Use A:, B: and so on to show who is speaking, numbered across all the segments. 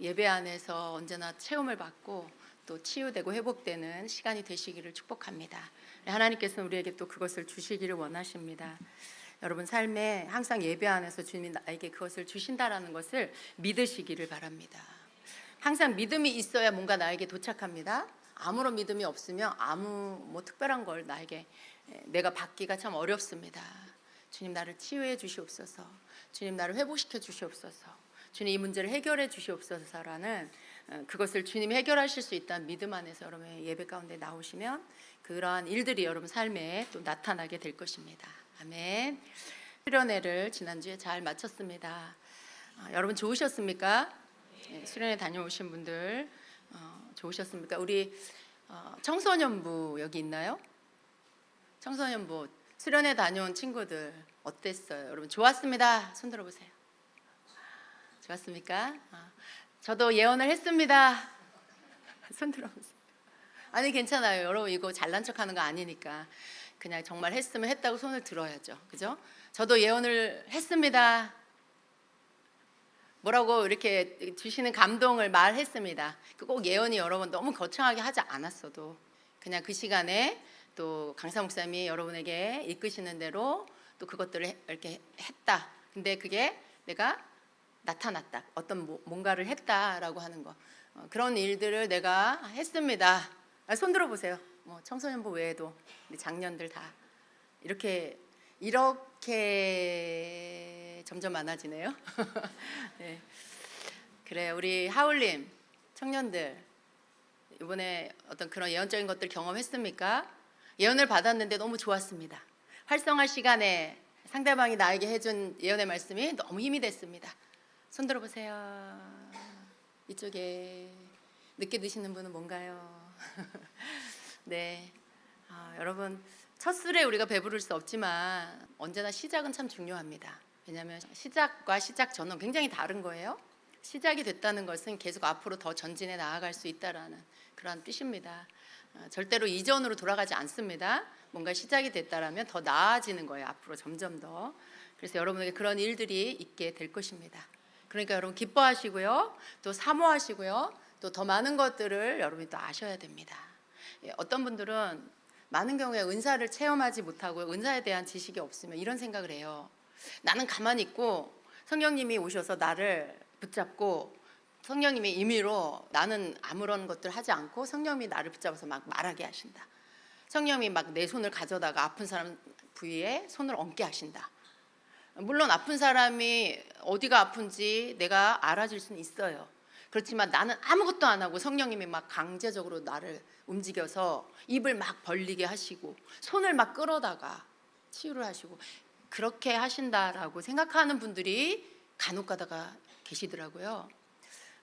A: 예배 안에서 언제나 체험을 받고 또 치유되고 회복되는 시간이 되시기를 축복합니다. 하나님께서는 우리에게 또 그것을 주시기를 원하십니다. 여러분 삶에 항상 예배 안에서 주님이 나에게 그것을 주신다라는 것을 믿으시기를 바랍니다. 항상 믿음이 있어야 뭔가 나에게 도착합니다. 아무런 믿음이 없으면 아무 특별한 걸 내가 받기가 참 어렵습니다. 주님 나를 치유해 주시옵소서. 주님 나를 회복시켜 주시옵소서. 주님 이 문제를 해결해 주시옵소서라는 그것을 주님이 해결하실 수 있다는 믿음 안에서 여러분의 예배 가운데 나오시면 그러한 일들이 여러분 삶에 또 나타나게 될 것입니다. 아멘. 수련회를 지난주에 잘 마쳤습니다. 여러분 좋으셨습니까? 수련회 다녀오신 분들 좋으셨습니까? 우리 청소년부 여기 있나요? 청소년부 수련회 다녀온 친구들 어땠어요? 여러분 좋았습니다. 손 들어보세요. 좋았습니까? 저도 예언을 했습니다. 손 들어보세요. 아니 괜찮아요. 여러분 이거 잘난 척하는 거 아니니까 그냥 정말 했으면 했다고 손을 들어야죠. 그죠? 저도 예언을 했습니다. 뭐라고 이렇게 주시는 감동을 말했습니다. 꼭 예언이 여러분 너무 거창하게 하지 않았어도 그냥 그 시간에 또 강사 목사님이 여러분에게 이끄시는 대로 또 그것들을 이렇게 했다. 근데 그게 내가 나타났다. 어떤 뭔가를 했다라고 하는 거. 그런 일들을 내가 했습니다. 손 들어보세요. 청소년부 외에도 우리 장년들 다 이렇게 점점 많아지네요. 네. 그래요. 우리 하울님 청년들 이번에 어떤 그런 예언적인 것들 경험했습니까? 예언을 받았는데 너무 좋았습니다. 활성화 시간에 상대방이 나에게 해준 예언의 말씀이 너무 힘이 됐습니다. 손 들어보세요. 이쪽에 늦게 드시는 분은 뭔가요? 네, 여러분 첫 술에 우리가 배부를 수 없지만 언제나 시작은 참 중요합니다. 왜냐하면 시작과 시작 전은 굉장히 다른 거예요. 시작이 됐다는 것은 계속 앞으로 더 전진해 나아갈 수 있다라는 그런 뜻입니다. 절대로 이전으로 돌아가지 않습니다. 뭔가 시작이 됐다라면 더 나아지는 거예요. 앞으로 점점 더. 그래서 여러분에게 그런 일들이 있게 될 것입니다. 그러니까 여러분 기뻐하시고요, 또 사모하시고요, 또 더 많은 것들을 여러분이 또 아셔야 됩니다. 어떤 분들은 많은 경우에 은사를 체험하지 못하고 은사에 대한 지식이 없으면 이런 생각을 해요. 나는 가만히 있고 성령님이 오셔서 나를 붙잡고 성령님의 임의로 나는 아무런 것들 하지 않고 성령님이 나를 붙잡아서 막 말하게 하신다. 성령님이 막 내 손을 가져다가 아픈 사람 부위에 손을 얹게 하신다. 물론 아픈 사람이 어디가 아픈지 내가 알아줄 수는 있어요. 그렇지만 나는 아무것도 안 하고 성령님이 막 강제적으로 나를 움직여서 입을 막 벌리게 하시고 손을 막 끌어다가 치유를 하시고 그렇게 하신다라고 생각하는 분들이 간혹 가다가 계시더라고요.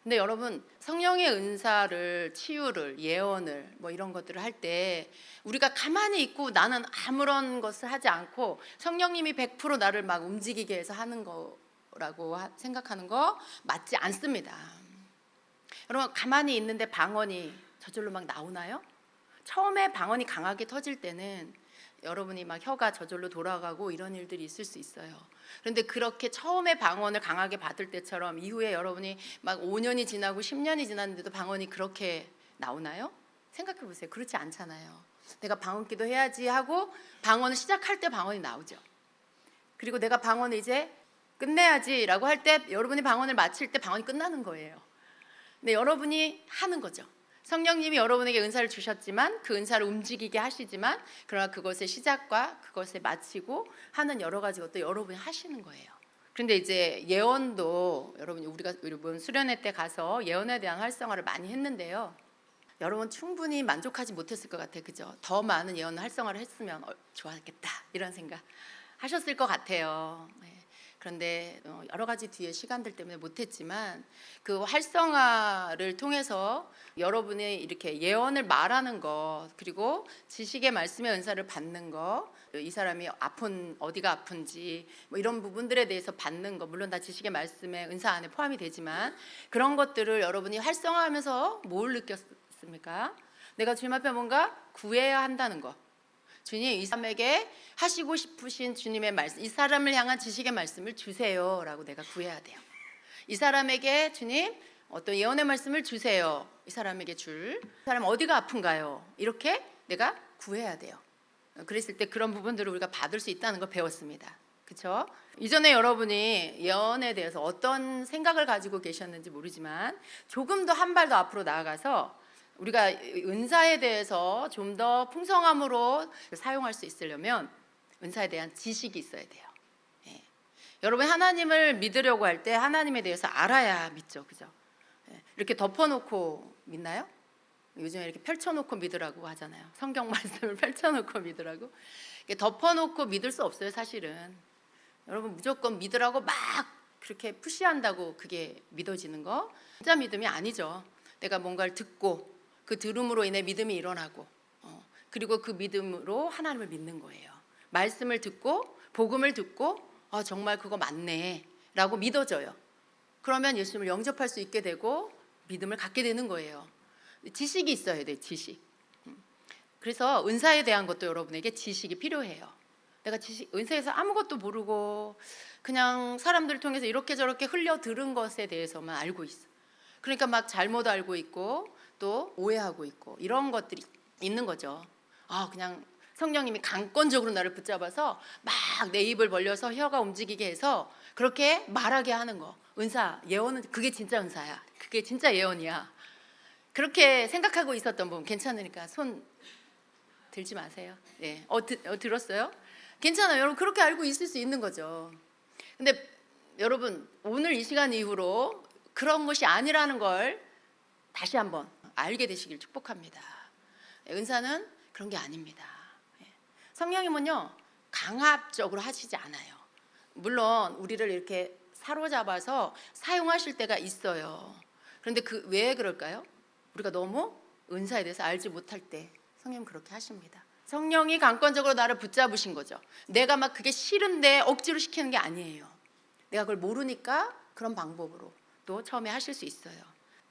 A: 근데 여러분 성령의 은사를 치유를 예언을 이런 것들을 할 때 우리가 가만히 있고 나는 아무런 것을 하지 않고 성령님이 100% 나를 막 움직이게 해서 하는 거라고 생각하는 거 맞지 않습니다. 여러분 가만히 있는데 방언이 저절로 막 나오나요? 처음에 방언이 강하게 터질 때는 여러분이 막 혀가 저절로 돌아가고 이런 일들이 있을 수 있어요. 그런데 그렇게 처음에 방언을 강하게 받을 때처럼 이후에 여러분이 막 5년이 지나고 10년이 지났는데도 방언이 그렇게 나오나요? 생각해 보세요. 그렇지 않잖아요. 내가 방언기도 해야지 하고 방언을 시작할 때 방언이 나오죠. 그리고 내가 방언을 이제 끝내야지라고 할 때 여러분이 방언을 마칠 때 방언이 끝나는 거예요. 근데 여러분이 하는 거죠. 성령님이 여러분에게 은사를 주셨지만 그 은사를 움직이게 하시지만 그러나 그것의 시작과 그것을 마치고 하는 여러 가지 것도 여러분이 하시는 거예요. 그런데 이제 예언도 우리가 수련회 때 가서 예언에 대한 활성화를 많이 했는데요. 여러분 충분히 만족하지 못했을 것 같아요. 그죠? 더 많은 예언 활성화를 했으면 좋았겠다 이런 생각 하셨을 것 같아요. 네. 그런데 여러 가지 뒤에 시간들 때문에 못했지만 그 활성화를 통해서 여러분이 이렇게 예언을 말하는 것 그리고 지식의 말씀의 은사를 받는 것 이 사람이 어디가 아픈지 이런 부분들에 대해서 받는 것 물론 다 지식의 말씀의 은사 안에 포함이 되지만 그런 것들을 여러분이 활성화하면서 뭘 느꼈습니까? 내가 주님 앞에 뭔가 구해야 한다는 것 주님 이 사람에게 하시고 싶으신 주님의 말씀 이 사람을 향한 지식의 말씀을 주세요 라고 내가 구해야 돼요. 이 사람에게 주님 어떤 예언의 말씀을 주세요. 이 사람에게 이 사람 어디가 아픈가요? 이렇게 내가 구해야 돼요. 그랬을 때 그런 부분들을 우리가 받을 수 있다는 걸 배웠습니다. 그렇죠? 이전에 여러분이 예언에 대해서 어떤 생각을 가지고 계셨는지 모르지만 조금 더 한 발 더 앞으로 나아가서 우리가 은사에 대해서 좀 더 풍성함으로 사용할 수 있으려면 은사에 대한 지식이 있어야 돼요. 예. 여러분 하나님을 믿으려고 할 때 하나님에 대해서 알아야 믿죠. 그죠? 예. 이렇게 덮어놓고 믿나요? 요즘에 이렇게 펼쳐놓고 믿으라고 하잖아요. 성경 말씀을 펼쳐놓고 믿으라고. 이렇게 덮어놓고 믿을 수 없어요. 사실은 여러분 무조건 믿으라고 막 그렇게 푸시한다고 그게 믿어지는 거 진짜 믿음이 아니죠. 내가 뭔가를 듣고 그 들음으로 인해 믿음이 일어나고 그리고 그 믿음으로 하나님을 믿는 거예요. 말씀을 듣고 복음을 듣고 정말 그거 맞네 라고 믿어져요. 그러면 예수님을 영접할 수 있게 되고 믿음을 갖게 되는 거예요. 지식이 있어야 돼. 지식. 그래서 은사에 대한 것도 여러분에게 지식이 필요해요. 내가 은사에서 아무것도 모르고 그냥 사람들을 통해서 이렇게 저렇게 흘려 들은 것에 대해서만 알고 있어. 그러니까 막 잘못 알고 있고 또 오해하고 있고 이런 것들이 있는 거죠. 그냥 성령님이 강권적으로 나를 붙잡아서 막 내 입을 벌려서 혀가 움직이게 해서 그렇게 말하게 하는 거. 은사, 예언은 그게 진짜 은사야. 그게 진짜 예언이야. 그렇게 생각하고 있었던 분 괜찮으니까 손 들지 마세요. 네. 들었어요? 괜찮아요. 여러분 그렇게 알고 있을 수 있는 거죠. 근데 여러분 오늘 이 시간 이후로 그런 것이 아니라는 걸 다시 한번 알게 되시길 축복합니다. 은사는 그런 게 아닙니다. 성령님은요 강압적으로 하시지 않아요. 물론 우리를 이렇게 사로잡아서 사용하실 때가 있어요. 그런데 왜 그럴까요? 우리가 너무 은사에 대해서 알지 못할 때 성령님 그렇게 하십니다. 성령이 강권적으로 나를 붙잡으신 거죠. 내가 막 그게 싫은데 억지로 시키는 게 아니에요. 내가 그걸 모르니까 그런 방법으로 또 처음에 하실 수 있어요.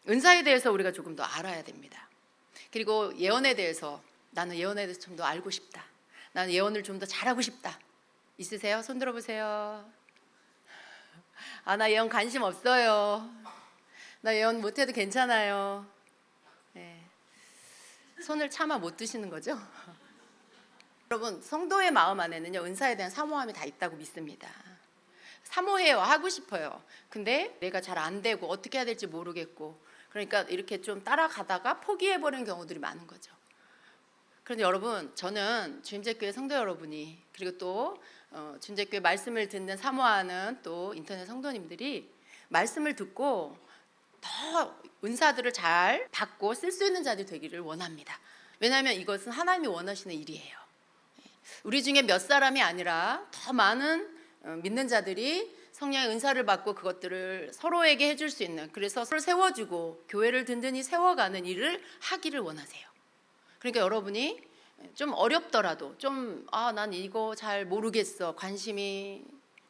A: 은사에 대해서 우리가 조금 더 알아야 됩니다. 그리고 예언에 대해서 나는 예언에 대해서 좀 더 알고 싶다. 나는 예언을 좀 더 잘하고 싶다. 있으세요? 손 들어보세요. 나 예언 관심 없어요. 나 예언 못해도 괜찮아요. 네. 손을 차마 못 드시는 거죠? 여러분 성도의 마음 안에는요 은사에 대한 사모함이 다 있다고 믿습니다. 사모해요. 하고 싶어요. 근데 내가 잘 안 되고 어떻게 해야 될지 모르겠고 그러니까 이렇게 좀 따라가다가 포기해버리는 경우들이 많은 거죠. 그런데 여러분 저는 주임제교회 성도 여러분이 그리고 또 주임제교회 말씀을 듣는 사모하는 또 인터넷 성도님들이 말씀을 듣고 더 은사들을 잘 받고 쓸 수 있는 자들이 되기를 원합니다. 왜냐하면 이것은 하나님이 원하시는 일이에요. 우리 중에 몇 사람이 아니라 더 많은 믿는 자들이 성령의 은사를 받고 그것들을 서로에게 해줄 수 있는 그래서 서로 세워주고 교회를 든든히 세워가는 일을 하기를 원하세요. 그러니까 여러분이 좀 어렵더라도 난 이거 잘 모르겠어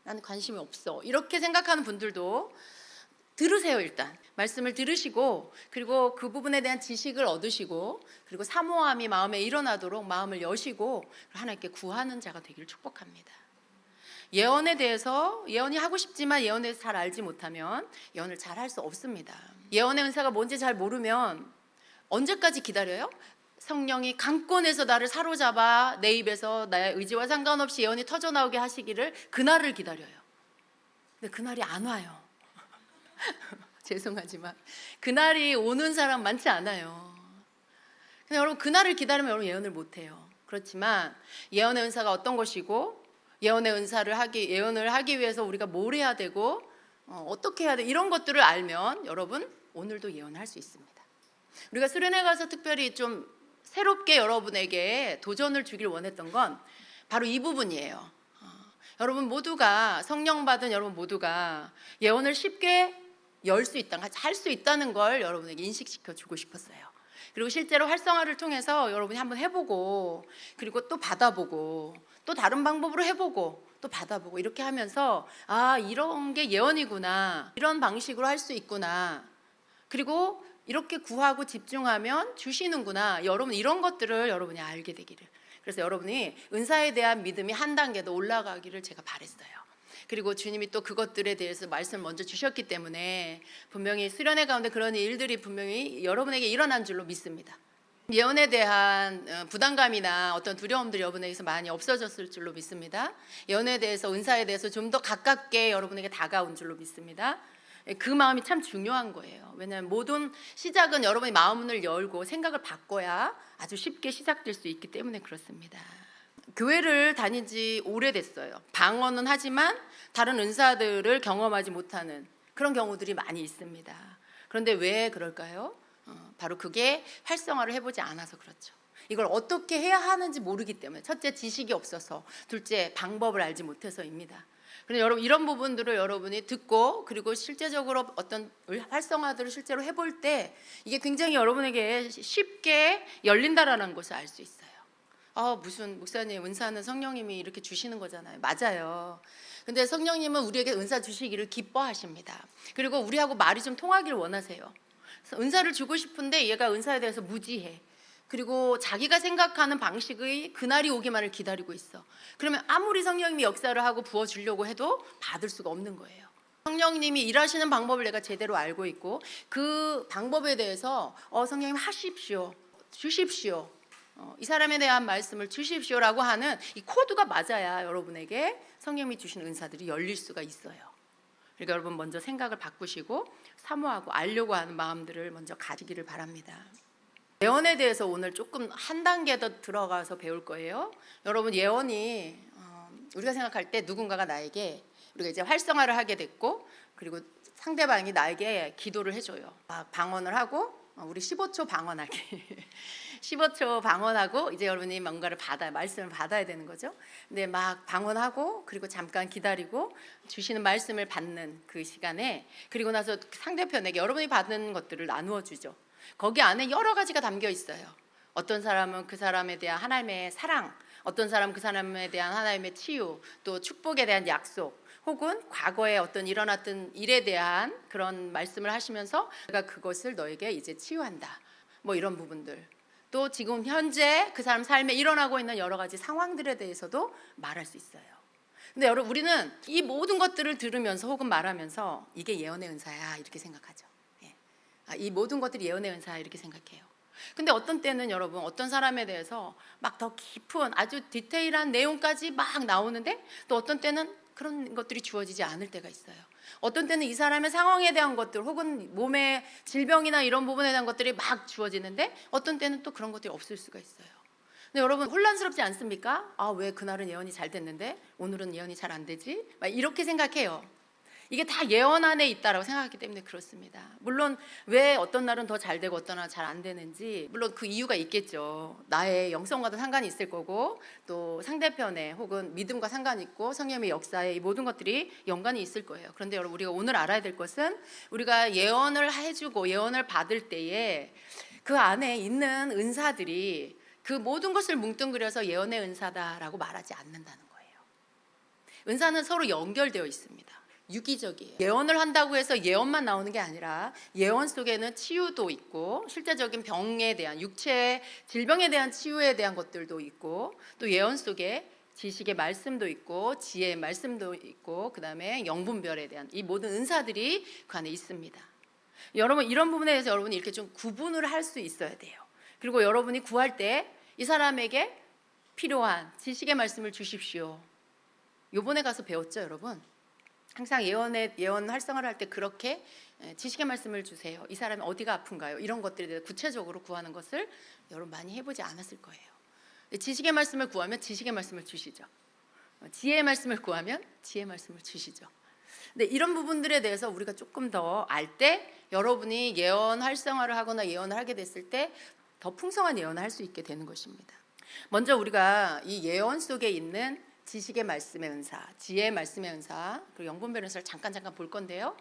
A: 나는 관심이 없어 이렇게 생각하는 분들도 들으세요. 일단 말씀을 들으시고 그리고 그 부분에 대한 지식을 얻으시고 그리고 사모함이 마음에 일어나도록 마음을 여시고 하나님께 구하는 자가 되기를 축복합니다. 예언에 대해서 예언이 하고 싶지만 예언에 대해서 잘 알지 못하면 예언을 잘 할 수 없습니다. 예언의 은사가 뭔지 잘 모르면 언제까지 기다려요? 성령이 강권해서 나를 사로잡아 내 입에서 나의 의지와 상관없이 예언이 터져나오게 하시기를 그날을 기다려요. 근데 그날이 안 와요. 죄송하지만 그날이 오는 사람 많지 않아요. 근데 여러분 그날을 기다리면 여러분 예언을 못해요. 그렇지만 예언의 은사가 어떤 것이고 예언을 하기 위해서 우리가 뭘 해야 되고 어떻게 해야 돼 이런 것들을 알면 여러분 오늘도 예언을 할 수 있습니다. 우리가 수련회 가서 특별히 좀 새롭게 여러분에게 도전을 주길 원했던 건 바로 이 부분이에요. 여러분 모두가 성령 받은 여러분 모두가 예언을 쉽게 열 수 있다, 할 수 있다는 걸 여러분에게 인식시켜 주고 싶었어요. 그리고 실제로 활성화를 통해서 여러분이 한번 해보고 그리고 또 받아보고 또 다른 방법으로 해보고 또 받아보고 이렇게 하면서 이런 게 예언이구나 이런 방식으로 할 수 있구나 그리고 이렇게 구하고 집중하면 주시는구나 여러분 이런 것들을 여러분이 알게 되기를 그래서 여러분이 은사에 대한 믿음이 한 단계 더 올라가기를 제가 바랬어요. 그리고 주님이 또 그것들에 대해서 말씀을 먼저 주셨기 때문에 분명히 수련회 가운데 그런 일들이 분명히 여러분에게 일어난 줄로 믿습니다. 예언에 대한 부담감이나 어떤 두려움들이 여러분에게서 많이 없어졌을 줄로 믿습니다. 예언에 대해서, 은사에 대해서 좀 더 가깝게 여러분에게 다가온 줄로 믿습니다. 그 마음이 참 중요한 거예요. 왜냐하면 모든 시작은 여러분이 마음을 열고 생각을 바꿔야 아주 쉽게 시작될 수 있기 때문에 그렇습니다. 교회를 다닌 지 오래됐어요. 방언은 하지만 다른 은사들을 경험하지 못하는 그런 경우들이 많이 있습니다. 그런데 왜 그럴까요? 바로 그게 활성화를 해보지 않아서 그렇죠. 이걸 어떻게 해야 하는지 모르기 때문에, 첫째 지식이 없어서, 둘째 방법을 알지 못해서입니다. 그런데 여러분, 이런 부분들을 여러분이 듣고 그리고 실제적으로 어떤 활성화들을 실제로 해볼 때 이게 굉장히 여러분에게 쉽게 열린다라는 것을 알 수 있어요. 무슨 목사님, 은사는 성령님이 이렇게 주시는 거잖아요. 맞아요. 근데 성령님은 우리에게 은사 주시기를 기뻐하십니다. 그리고 우리하고 말이 좀 통하기를 원하세요. 은사를 주고 싶은데 얘가 은사에 대해서 무지해. 그리고 자기가 생각하는 방식의 그날이 오기만을 기다리고 있어. 그러면 아무리 성령님이 역사를 하고 부어주려고 해도 받을 수가 없는 거예요. 성령님이 일하시는 방법을 내가 제대로 알고 있고 그 방법에 대해서 성령님 하십시오, 주십시오, 이 사람에 대한 말씀을 주십시오라고 하는 이 코드가 맞아야 여러분에게 성령님이 주신 은사들이 열릴 수가 있어요. 그러니까 여러분 먼저 생각을 바꾸시고 사모하고 알려고 하는 마음들을 먼저 가지기를 바랍니다. 예언에 대해서 오늘 조금 한 단계 더 들어가서 배울 거예요. 여러분, 예언이 우리가 생각할 때 누군가가 나에게, 우리가 이제 활성화를 하게 됐고 그리고 상대방이 나에게 기도를 해줘요. 방언을 하고 우리 15초 방언하기 15초 방언하고 이제 여러분이 뭔가를 말씀을 받아야 되는 거죠. 근데 막 방언하고 그리고 잠깐 기다리고 주시는 말씀을 받는 그 시간에, 그리고 나서 상대편에게 여러분이 받은 것들을 나누어 주죠. 거기 안에 여러 가지가 담겨 있어요. 어떤 사람은 그 사람에 대한 하나님의 사랑, 어떤 사람은 그 사람에 대한 하나님의 치유, 또 축복에 대한 약속, 혹은 과거에 어떤 일어났던 일에 대한 그런 말씀을 하시면서 내가 그것을 너에게 이제 치유한다, 뭐 이런 부분들, 또 지금 현재 그 사람 삶에 일어나고 있는 여러 가지 상황들에 대해서도 말할 수 있어요. 근데 여러분, 우리는 이 모든 것들을 들으면서 혹은 말하면서 이게 예언의 은사야 이렇게 생각하죠. 이 모든 것들이 예언의 은사야 이렇게 생각해요. 근데 어떤 때는 여러분, 어떤 사람에 대해서 막 더 깊은 아주 디테일한 내용까지 막 나오는데 또 어떤 때는 그런 것들이 주어지지 않을 때가 있어요. 어떤 때는 이 사람의 상황에 대한 것들 혹은 몸의 질병이나 이런 부분에 대한 것들이 막 주어지는데 어떤 때는 또 그런 것들이 없을 수가 있어요. 근데 여러분, 혼란스럽지 않습니까? 왜 그날은 예언이 잘 됐는데 오늘은 예언이 잘 안 되지? 막 이렇게 생각해요. 이게 다 예언 안에 있다라고 생각하기 때문에 그렇습니다. 물론 왜 어떤 날은 더 잘 되고 어떤 날은 잘 안 되는지, 물론 그 이유가 있겠죠. 나의 영성과도 상관이 있을 거고 또 상대편에 혹은 믿음과 상관이 있고 성령의 역사에 이 모든 것들이 연관이 있을 거예요. 그런데 여러분, 우리가 오늘 알아야 될 것은 우리가 예언을 해주고 예언을 받을 때에 그 안에 있는 은사들이 그 모든 것을 뭉뚱그려서 예언의 은사다라고 말하지 않는다는 거예요. 은사는 서로 연결되어 있습니다. 유기적이에요. 예언을 한다고 해서 예언만 나오는 게 아니라 예언 속에는 치유도 있고 실제적인 병에 대한, 육체의 질병에 대한 치유에 대한 것들도 있고, 또 예언 속에 지식의 말씀도 있고 지혜의 말씀도 있고 그 다음에 영분별에 대한 이 모든 은사들이 그 안에 있습니다. 여러분, 이런 부분에 대해서 여러분이 이렇게 좀 구분을 할 수 있어야 돼요. 그리고 여러분이 구할 때 이 사람에게 필요한 지식의 말씀을 주십시오. 요번에 가서 배웠죠, 여러분? 항상 예언 활성화를 할 때 그렇게 지식의 말씀을 주세요. 이 사람이 어디가 아픈가요? 이런 것들에 대해서 구체적으로 구하는 것을 여러분 많이 해보지 않았을 거예요. 지식의 말씀을 구하면 지식의 말씀을 주시죠. 지혜의 말씀을 구하면 지혜의 말씀을 주시죠. 근데 이런 부분들에 대해서 우리가 조금 더 알 때 여러분이 예언 활성화를 하거나 예언을 하게 됐을 때 더 풍성한 예언을 할 수 있게 되는 것입니다. 먼저 우리가 이 예언 속에 있는 지식의 말씀의 은사, 지혜의 말씀의 은사, 그리고 영분별 은사를 잠깐 볼 건데요.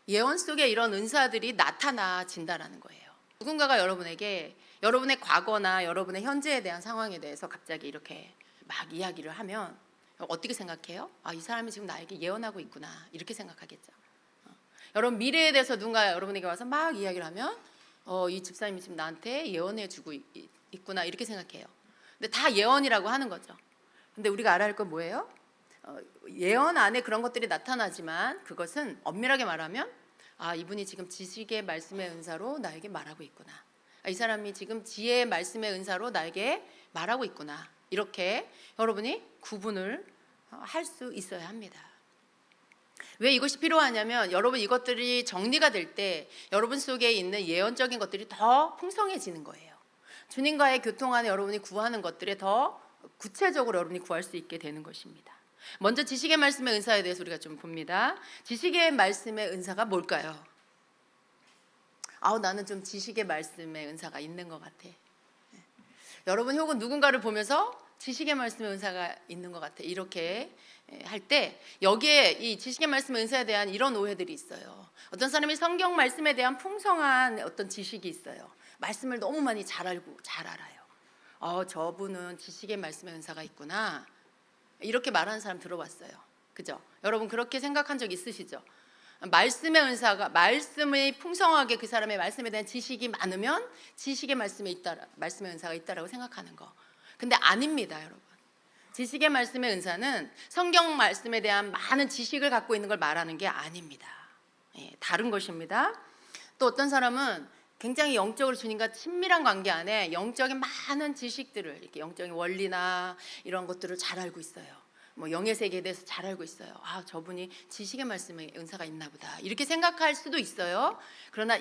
A: 예언 속에 이런 은사들이 나타나진다라는 거예요. 누군가가 여러분에게 여러분의 과거나 여러분의 현재에 대한 상황에 대해서 갑자기 이렇게 막 이야기를 하면 어떻게 생각해요? 이 사람이 지금 나에게 예언하고 있구나, 이렇게 생각하겠죠. 여러분, 미래에 대해서 누군가 여러분에게 와서 막 이야기를 하면 이 집사님이 지금 나한테 예언해주고 있구나, 이렇게 생각해요. 근데 다 예언이라고 하는 거죠. 근데 우리가 알아야 할 건 뭐예요? 예언 안에 그런 것들이 나타나지만 그것은 엄밀하게 말하면 이분이 지금 지식의 말씀의 은사로 나에게 말하고 있구나. 이 사람이 지금 지혜의 말씀의 은사로 나에게 말하고 있구나. 이렇게 여러분이 구분을 할 수 있어야 합니다. 왜 이것이 필요하냐면 여러분 이것들이 정리가 될 때 여러분 속에 있는 예언적인 것들이 더 풍성해지는 거예요. 주님과의 교통 안에 여러분이 구하는 것들에 더 구체적으로 여러분이 구할 수 있게 되는 것입니다. 먼저 지식의 말씀의 은사에 대해서 우리가 좀 봅니다. 지식의 말씀의 은사가 뭘까요? 나는 좀 지식의 말씀의 은사가 있는 것 같아. 여러분 혹은 누군가를 보면서 지식의 말씀의 은사가 있는 것 같아. 이렇게 할 때 여기에 이 지식의 말씀의 은사에 대한 이런 오해들이 있어요. 어떤 사람이 성경 말씀에 대한 풍성한 어떤 지식이 있어요. 말씀을 너무 많이 잘 알아요. 저분은 지식의 말씀의 은사가 있구나. 이렇게 말하는 사람 들어봤어요. 그죠? 여러분 그렇게 생각한 적 있으시죠? 말씀의 은사가 말씀이 풍성하게 그 사람의 말씀에 대한 지식이 많으면 지식의 말씀의 은사가 있다라고 생각하는 거. 근데 아닙니다, 여러분. 지식의 말씀의 은사는 성경 말씀에 대한 많은 지식을 갖고 있는 걸 말하는 게 아닙니다. 다른 것입니다. 또 어떤 사람은 굉장히 영적으로 주님과 친밀한 관계 안에 영적인 많은 지식들을 이렇게 영적인 원리나 이런 것들을 잘 알고 있어요. 영의 세계에 대해서 잘 알고 있어요. 저분이 지식의 말씀에 은사가 있나 보다. 이렇게 생각할 수도 있어요. 그러나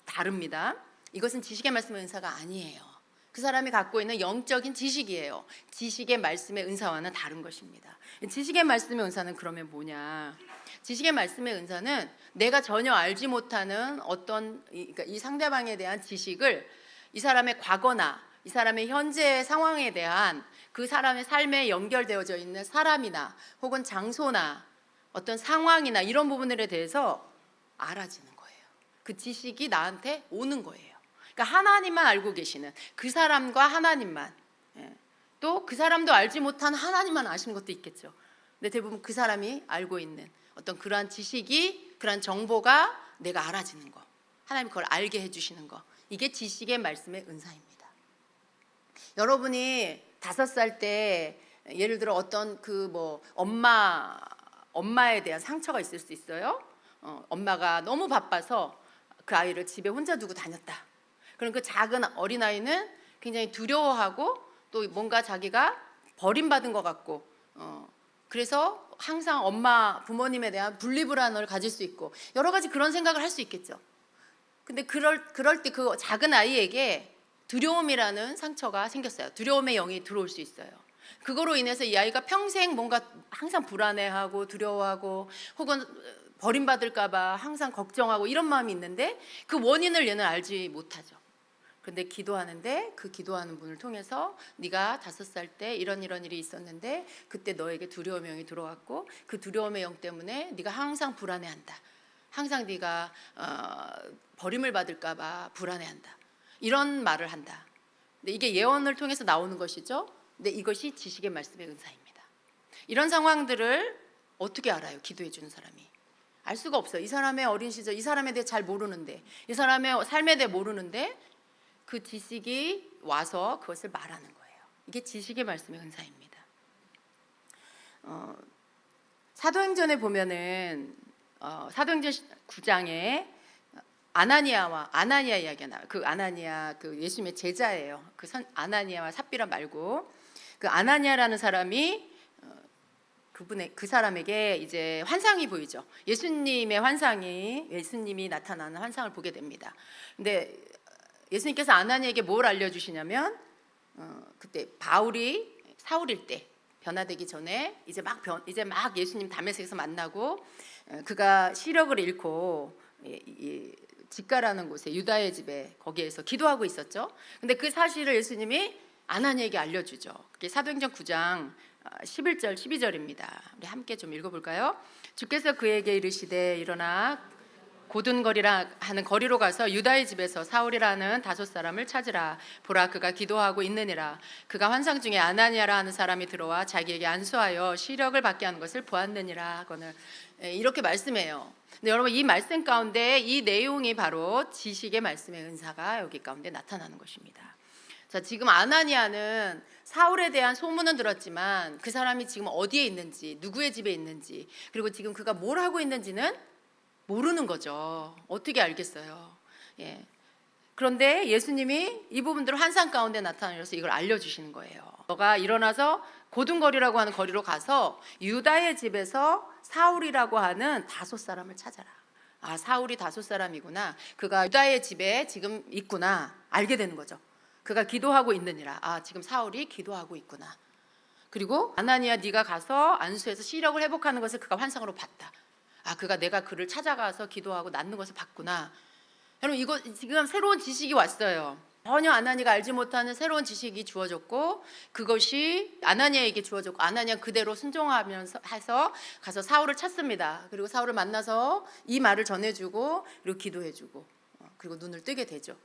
A: 다릅니다. 이것은 지식의 말씀의 은사가 아니에요. 그 사람이 갖고 있는 영적인 지식이에요. 지식의 말씀의 은사와는 다른 것입니다. 지식의 말씀의 은사는 그러면 뭐냐? 지식의 말씀의 은사는 내가 전혀 알지 못하는 어떤 이 상대방에 대한 지식을 이 사람의 과거나 이 사람의 현재 상황에 대한 그 사람의 삶에 연결되어져 있는 사람이나 혹은 장소나 어떤 상황이나 이런 부분들에 대해서 알아지는 거예요. 그 지식이 나한테 오는 거예요. 그러니까 하나님만 알고 계시는 그 사람과 하나님만, 또 그 사람도 알지 못한 하나님만 아시는 것도 있겠죠. 근데 대부분 그 사람이 알고 있는 어떤 그러한 지식이, 그러한 정보가 내가 알아지는 거, 하나님이 그걸 알게 해주시는 거, 이게 지식의 말씀의 은사입니다. 여러분이 5살 때 예를 들어 어떤 엄마에 대한 상처가 있을 수 있어요. 엄마가 너무 바빠서 그 아이를 집에 혼자 두고 다녔다. 그럼 그 작은 어린아이는 굉장히 두려워하고 또 뭔가 자기가 버림받은 것 같고 그래서 항상 부모님에 대한 분리불안을 가질 수 있고 여러 가지 그런 생각을 할 수 있겠죠. 근데 그럴 때 그 작은 아이에게 두려움이라는 상처가 생겼어요. 두려움의 영이 들어올 수 있어요. 그거로 인해서 이 아이가 평생 뭔가 항상 불안해하고 두려워하고 혹은 버림받을까 봐 항상 걱정하고 이런 마음이 있는데 그 원인을 얘는 알지 못하죠. 근데 기도하는데 그 기도하는 분을 통해서 네가 5살 때 이런 일이 있었는데 그때 너에게 두려움의 영이 들어왔고 그 두려움의 영 때문에 네가 항상 불안해한다. 항상 네가 버림을 받을까 봐 불안해한다. 이런 말을 한다. 근데 이게 예언을 통해서 나오는 것이죠. 근데 이것이 지식의 말씀의 은사입니다. 이런 상황들을 어떻게 알아요? 기도해 주는 사람이. 알 수가 없어요. 이 사람의 어린 시절, 이 사람에 대해 잘 모르는데, 이 사람의 삶에 대해 모르는데 그 지식이 와서 그것을 말하는 거예요. 이게 지식의 말씀의 은사입니다. 사도행전에 보면은 사도행전 9장에 아나니아 이야기가 나와요. 그 아나니아 그 예수님의 제자예요. 아나니아와 삽비라 말고 그 아나니아라는 사람이 그 사람에게 이제 환상이 보이죠. 예수님이 나타나는 환상을 보게 됩니다. 근데 예수님께서 아나니아에게 뭘 알려주시냐면 그때 바울이 사울일 때 변화되기 전에 이제 막 예수님 다메섹에서 만나고 그가 시력을 잃고 직가라는 곳에 유다의 집에 거기에서 기도하고 있었죠. 근데 그 사실을 예수님이 아나니아에게 알려주죠. 그게 사도행전 9장 11절 12절입니다. 우리 함께 좀 읽어볼까요? 주께서 그에게 이르시되 일어나 고든거리라 하는 거리로 가서 유다의 집에서 사울이라는 5사람을 찾으라. 보라 그가 기도하고 있느니라. 그가 환상 중에 아나니아라 하는 사람이 들어와 자기에게 안수하여 시력을 받게 하는 것을 보았느니라. 그거는 이렇게 말씀해요. 근데 여러분 이 말씀 가운데 이 내용이 바로 지식의 말씀의 은사가 여기 가운데 나타나는 것입니다. 자, 지금 아나니아는 사울에 대한 소문은 들었지만 그 사람이 지금 어디에 있는지, 누구의 집에 있는지, 그리고 지금 그가 뭘 하고 있는지는 모르는 거죠. 어떻게 알겠어요? 예. 그런데 예수님이 이 부분들을 환상 가운데 나타내셔서 이걸 알려주시는 거예요. 너가 일어나서 고둔거리라고 하는 거리로 가서 유다의 집에서 사울이라고 하는 다섯 사람을 찾아라. 아, 사울이 다섯 사람이구나. 그가 유다의 집에 지금 있구나. 알게 되는 거죠. 그가 기도하고 있느니라. 아, 지금 사울이 기도하고 있구나. 그리고 아나니아, 네가 가서 안수해서 시력을 회복하는 것을 그가 환상으로 봤다. 아, 그가 내가 그를 찾아가서 기도하고 낫는 것을 봤구나. 여러분, 이거 지금 새로운 지식이 왔어요. 전혀 아나니아가 알지 못하는 새로운 지식이 주어졌고, 그것이 아나니아에게 주어졌고, 아나니아 그대로 순종하면서 해서 가서 사울을 찾습니다. 그리고 사울을 만나서 이 말을 전해주고, 그리고 기도해주고, 그리고 눈을 뜨게 되죠.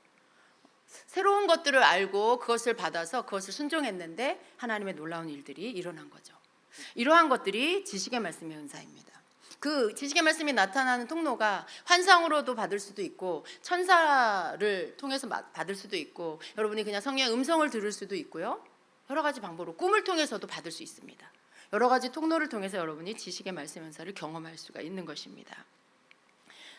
A: 새로운 것들을 알고 그것을 받아서 그것을 순종했는데 하나님의 놀라운 일들이 일어난 거죠. 이러한 것들이 지식의 말씀의 은사입니다. 그 지식의 말씀이 나타나는 통로가 환상으로도 받을 수도 있고, 천사를 통해서 받을 수도 있고, 여러분이 그냥 성령의 음성을 들을 수도 있고요. 여러 가지 방법으로 꿈을 통해서도 받을 수 있습니다. 여러 가지 통로를 통해서 여러분이 지식의 말씀의 은사를 경험할 수가 있는 것입니다.